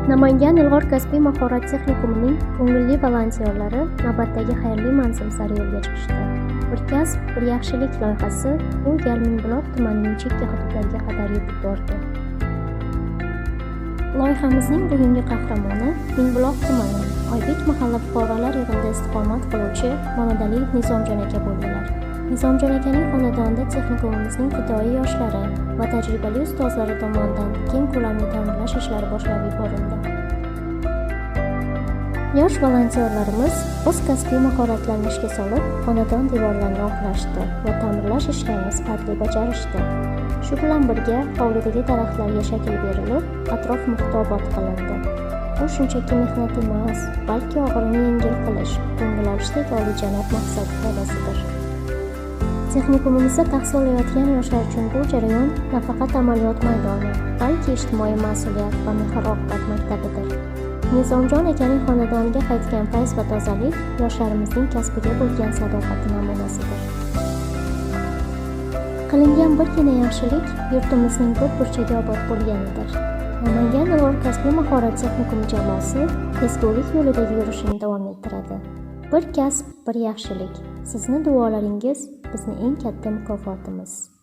Namangan Ilg'or kasbiy mahorat texnikumining ko'ngilli volontyorlari navbatdagi xayrli manzil sari yo'lga chiqishdi. Bir kasb, bir yaxshilik loyihasi bu gal Mingbuloq tumanining chekka hududlariga qadar yetib bordi. Loyihamizning bugungi qahramoni Mingbuloq tumani Oybek mahalla fuqarolar yig'inida istiqomat qiluvchi Mamadaliyev Nizomjon aka bo'ldilar. Nizomjon akaning xonadonida texnikumimizning fidoyi yoshlari va tajribali ustozlari tomonidan keng ko'lamli ta'mirlash ishlari boshlab yuborildi. Yosh volontyorlarimiz o'z kasbiy mahoratlarini ishga solib, xonadon devorlarini oqlashdi va ta'mirlash ishlarini sifatli bajarishdi. Shu bilan birga hovlidagi daraxtlarga shakl berilib, atrof muhtobot qilindi. Bu shunchaki mehnat emas, balki og'irini yengil qilish, ko'ngil olishdek oliyjanob maqsad ifodasidir. Texnikumimizda tahsil olayotgan yoshlar uchun bu jarayon nafaqat amaliyot maydoni, balki ijtimoiy mas'uliyat va mehr-oqibat maktabidir. Nizomjon akaning xonadoniga qaytgan fayz va tozalik yoshlarimizning kasbiga bo'lgan sadoqati namunasidir. Qilingan birgina yaxshilik yurtimizning bir burchagi obod bo'lganidir. Namangan Ilg'or kasbiy mahorat texnikumi jamoasi ezgulik yo'lidagi yurishini davom ettiradi. Bir kasb, bir yaxshilik. Sizni duolaringiz bizning eng katta mukofotimiz.